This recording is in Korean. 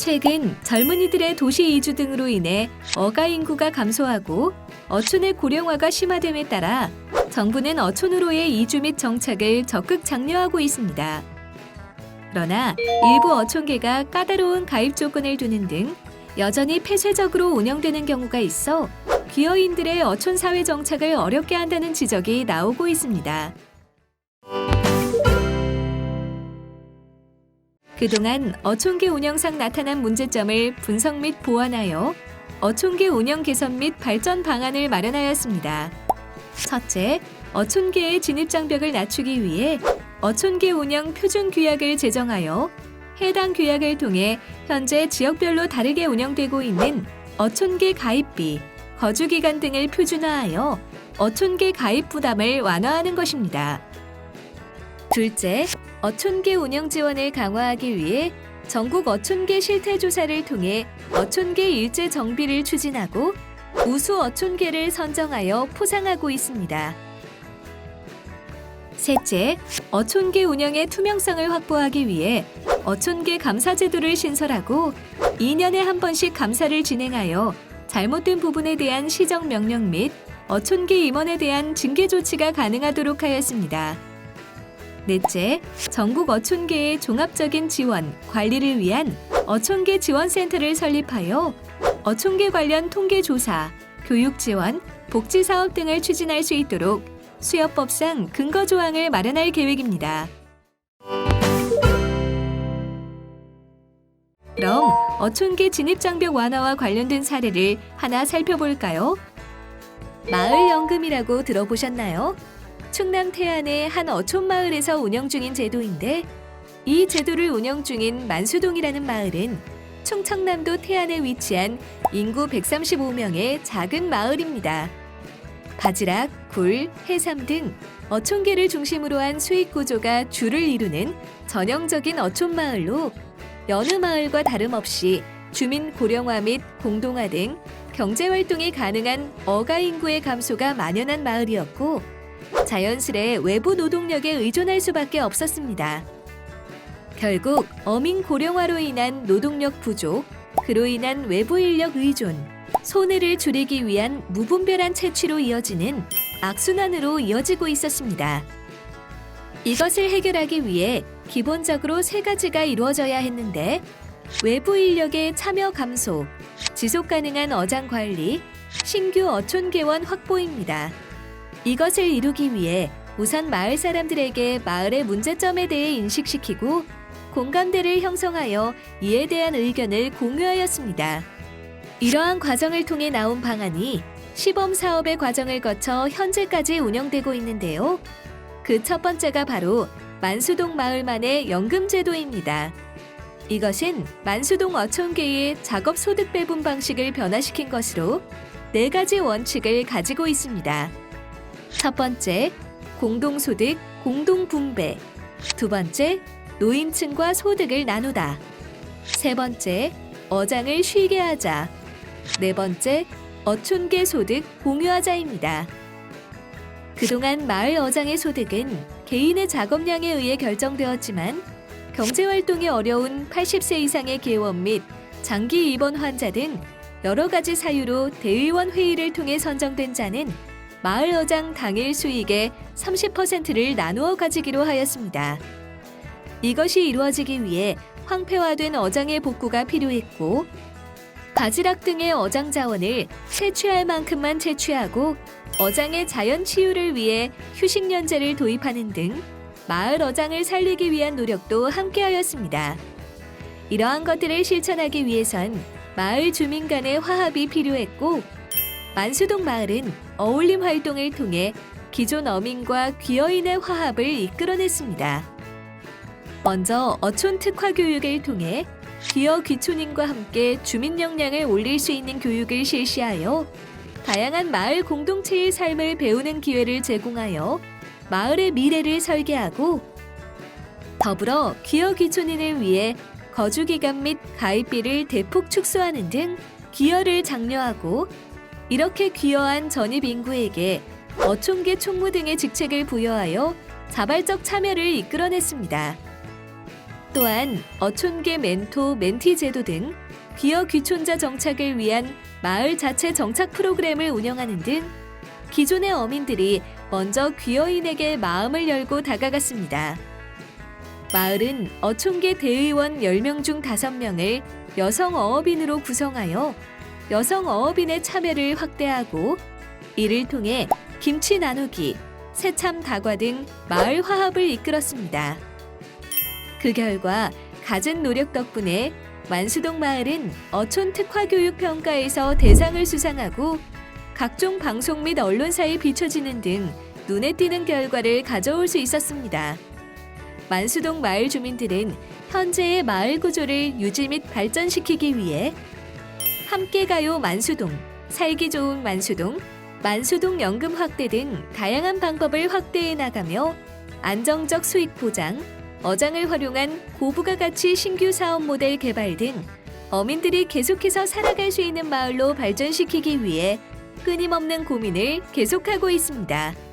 최근 젊은이들의 도시 이주 등으로 인해 어가 인구가 감소하고 어촌의 고령화가 심화됨에 따라 정부는 어촌으로의 이주 및 정착을 적극 장려하고 있습니다. 그러나 일부 어촌계가 까다로운 가입 조건을 두는 등 여전히 폐쇄적으로 운영되는 경우가 있어 귀여인들의 어촌 사회 정착을 어렵게 한다는 지적이 나오고 있습니다. 그동안 어촌계 운영상 나타난 문제점을 분석 및 보완하여 어촌계 운영 개선 및 발전 방안을 마련하였습니다. 첫째, 어촌계의 진입장벽을 낮추기 위해 어촌계 운영 표준 규약을 제정하여 해당 규약을 통해 현재 지역별로 다르게 운영되고 있는 어촌계 가입비, 거주기간 등을 표준화하여 어촌계 가입 부담을 완화하는 것입니다. 둘째, 어촌계 운영 지원을 강화하기 위해 전국 어촌계 실태조사를 통해 어촌계 일제 정비를 추진하고 우수 어촌계를 선정하여 포상하고 있습니다. 셋째, 어촌계 운영의 투명성을 확보하기 위해 어촌계 감사 제도를 신설하고 2년에 한 번씩 감사를 진행하여 잘못된 부분에 대한 시정 명령 및 어촌계 임원에 대한 징계 조치가 가능하도록 하였습니다. 넷째, 전국 어촌계의 종합적인 지원, 관리를 위한 어촌계 지원센터를 설립하여 어촌계 관련 통계 조사, 교육 지원, 복지 사업 등을 추진할 수 있도록 수여법상 근거 조항을 마련할 계획입니다. 그럼 어촌계 진입장벽 완화와 관련된 사례를 하나 살펴볼까요? 마을연금이라고 들어보셨나요? 충남 태안의 한 어촌 마을에서 운영 중인 제도인데 이 제도를 운영 중인 만수동이라는 마을은 충청남도 태안에 위치한 인구 135명의 작은 마을입니다. 바지락, 굴, 해삼 등 어촌계를 중심으로 한 수익 구조가 주를 이루는 전형적인 어촌 마을로 여느 마을과 다름없이 주민 고령화 및 공동화 등 경제 활동이 가능한 어가 인구의 감소가 만연한 마을이었고 자연스레 외부 노동력에 의존할 수밖에 없었습니다. 결국 어민 고령화로 인한 노동력 부족, 그로 인한 외부 인력 의존, 손해를 줄이기 위한 무분별한 채취로 이어지는 악순환으로 이어지고 있었습니다. 이것을 해결하기 위해 기본적으로 세 가지가 이루어져야 했는데 외부 인력의 참여 감소, 지속 가능한 어장 관리, 신규 어촌 개원 확보입니다. 이것을 이루기 위해 우선 마을 사람들에게 마을의 문제점에 대해 인식시키고 공감대를 형성하여 이에 대한 의견을 공유하였습니다. 이러한 과정을 통해 나온 방안이 시범 사업의 과정을 거쳐 현재까지 운영되고 있는데요. 그 첫 번째가 바로 만수동 마을만의 연금제도입니다. 이것은 만수동 어촌계의 작업 소득 배분 방식을 변화시킨 것으로 4가지 원칙을 가지고 있습니다. 첫 번째, 공동소득, 공동분배. 두 번째, 노인층과 소득을 나누다. 세 번째, 어장을 쉬게 하자. 네 번째, 어촌계 소득 공유하자입니다. 그동안 마을 어장의 소득은 개인의 작업량에 의해 결정되었지만 경제활동이 어려운 80세 이상의 계원 및 장기 입원 환자 등 여러 가지 사유로 대의원 회의를 통해 선정된 자는 마을 어장 당일 수익의 30%를 나누어 가지기로 하였습니다. 이것이 이루어지기 위해 황폐화된 어장의 복구가 필요했고 바지락 등의 어장 자원을 채취할 만큼만 채취하고 어장의 자연 치유를 위해 휴식연제를 도입하는 등 마을 어장을 살리기 위한 노력도 함께하였습니다. 이러한 것들을 실천하기 위해선 마을 주민 간의 화합이 필요했고 만수동 마을은 어울림 활동을 통해 기존 어민과 귀여인의 화합을 이끌어냈습니다. 먼저 어촌 특화 교육을 통해 귀여 귀촌인과 함께 주민 역량을 올릴 수 있는 교육을 실시하여 다양한 마을 공동체의 삶을 배우는 기회를 제공하여 마을의 미래를 설계하고 더불어 귀여 귀촌인을 위해 거주기간 및 가입비를 대폭 축소하는 등 귀여를 장려하고 이렇게 귀여한 전입 인구에게 어촌계 총무 등의 직책을 부여하여 자발적 참여를 이끌어냈습니다. 또한 어촌계 멘토, 멘티 제도 등 귀여 귀촌자 정착을 위한 마을 자체 정착 프로그램을 운영하는 등 기존의 어민들이 먼저 귀여인에게 마음을 열고 다가갔습니다. 마을은 어촌계 대의원 10명 중 5명을 여성 어업인으로 구성하여 여성 어업인의 참여를 확대하고 이를 통해 김치 나누기, 새참 다과 등 마을 화합을 이끌었습니다. 그 결과 갖은 노력 덕분에 만수동 마을은 어촌 특화교육 평가에서 대상을 수상하고 각종 방송 및 언론사에 비춰지는 등 눈에 띄는 결과를 가져올 수 있었습니다. 만수동 마을 주민들은 현재의 마을 구조를 유지 및 발전시키기 위해 함께 가요 만수동, 살기 좋은 만수동, 만수동 연금 확대 등 다양한 방법을 확대해 나가며 안정적 수익 보장, 어장을 활용한 고부가 가치 신규 사업 모델 개발 등 어민들이 계속해서 살아갈 수 있는 마을로 발전시키기 위해 끊임없는 고민을 계속하고 있습니다.